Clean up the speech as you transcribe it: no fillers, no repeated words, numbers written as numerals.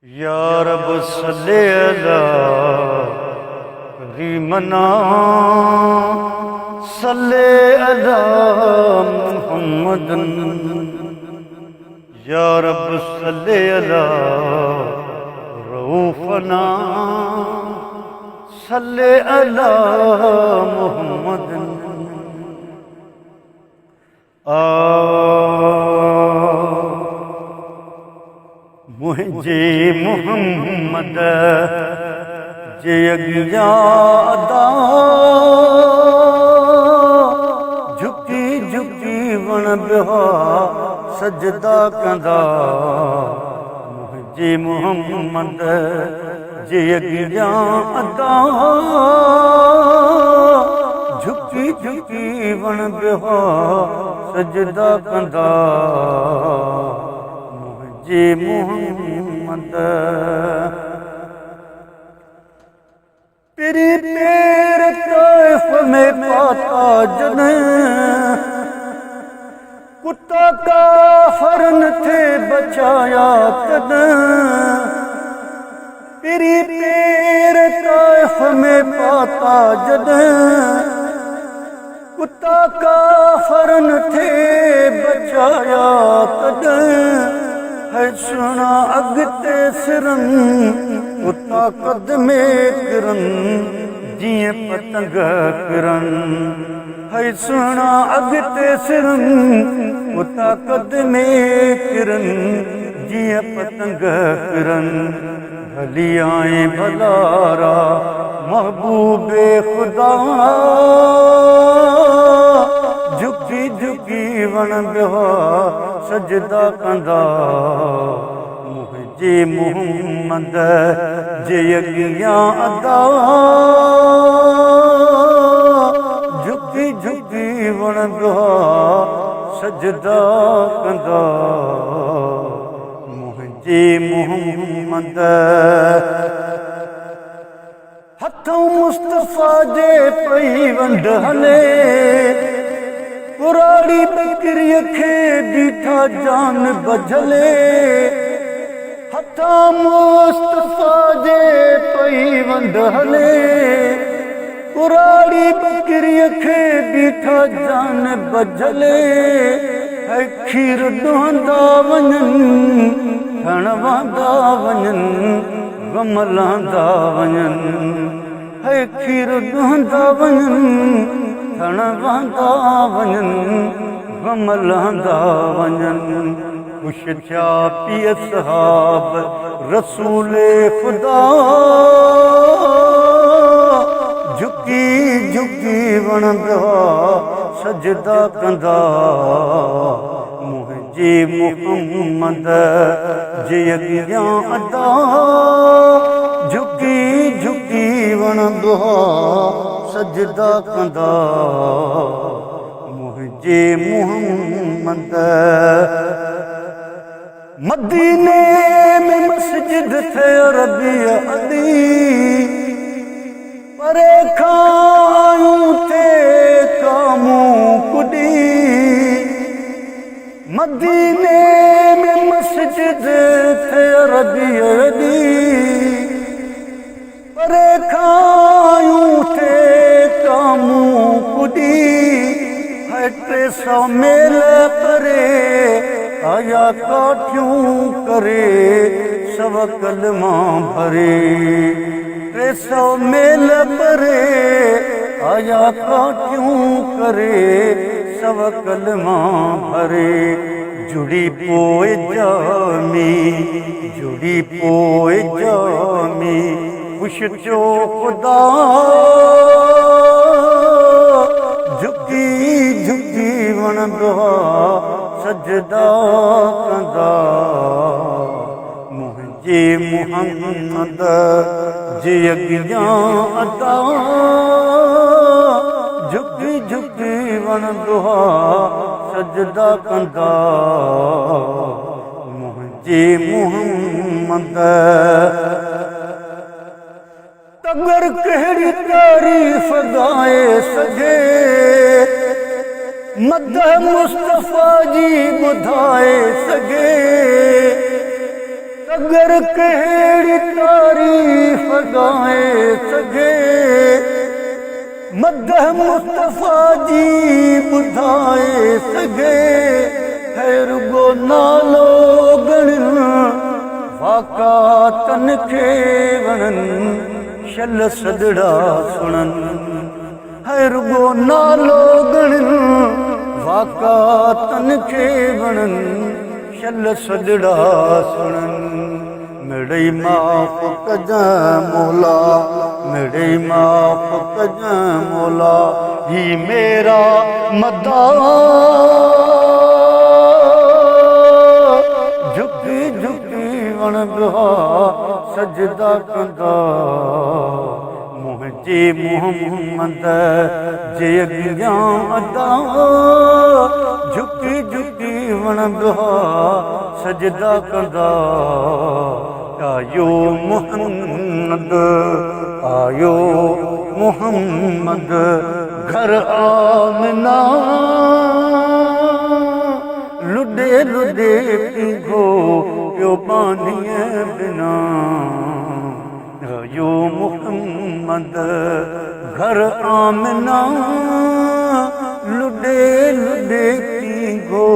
या रब सल्ले अला करीमना सल्ले अला मुहम्मदन। या रब सल्ले अला रऊफना सल्ले अला मुहम्मदन। मुझे मुहम्मद जे अगिया अदा झुकी झुकी वण बिहा सजदा कंदा। मुझे मुहम्मद जे अगिया अदा झुकी झुकी वण बिहा सजदा कंदा। जी मुहम्मद तेरी पैर तैफ में पाता जन कुत्ता का हरन थे बचाया कद। तेरी पैर तैफ में पाता जन कुत्ता का हरन थे बचाया कद। है सुना अगते सिरन उता कदमे किरन जिए पतंग किरन। है सुना अगते सिरन उता कदमे किरन जिए पतंग किरन। भली आए भलारा महबूबे खुदा झुकी झुकी वण बिहा सजदा कंदा। मुझे मुहम्मद जे अगिया अदा झुकी झुकी वण बिहा सजदा कंदा। मुझे मुहम्मद हथों मुस्तफा जे पई वंड हले कुराड़ी बकरी खे बीठा जान बजले। हथा मुस्तफा जे पई वंड हले कुराड़ी बकरी खे बीठा जान बजले। है खीर ॾोहंदा वञनि थण वांदा वञनि गम लहंदा वञनि। है खीर ॾोहंदा वञनि थण वांदा वञनि गम लहंदा वञनि। ख़ुश थिया पीअ सहाब रसूले ख़ुदा झुकी झुकी वण बिहा सजदा कंदा। मुझे मुहम्मद जे अगिया अदा झुकी झुकी वण बिहा सजदा कंदा। मुझे मुहम्मद मदीने में मस्जिद थे अरबी अदी परे खायूं थे कामू कुडी। मदीने में मस्जिद थे अरबी अदी परे खायूं थे कामू कुडी। है 300 मेल परे आया काठियूं करे सब कलमा भरे। 300 मेल परे आया काठियूं करे सब कलमा भरे। जुड़ी पोए जामी जुड़ी पोए जामी खुश थियो खुदा झुकी झुकी वण बिहा सजदा कंदा। मुझे मुहम्मद जे अगिया अदा झुकी झुकी वण बिहा सजदा कंदा। मुझे मुहम्मद तगर कहिड़ी तारीफ़ गाए सघे मदह मुस्तफा जी ॿुधाए सघे। अगर कहिड़ी तारीफ़ ॻाए सघे मदह मुस्तफ़ा जी ॿुधाए सघे है रुगो नालो ॻणिन वाका तन खे वणन शल सदड़ा सुणन है रुगो नालो ॻणिन वाका तन खे वणन शल सदड़ा सुणन मिड़ई माफ़ कजां मौला मिड़ई माफ़ कजां मौला ही मेरा मदा झुकी झुकी वणंदो सजदा कंदा मुंहिंजे मोहम्मद जे अॻियां अदा झुकी झुकी वणंदो सजदा कंदा आयो मोहम्मद आयो मोहम्मद घर आमना लुडे लुडे पीघो पियो पानीअ बिना आयो मोहम्मद घर आमना लुडे लुडे पीघो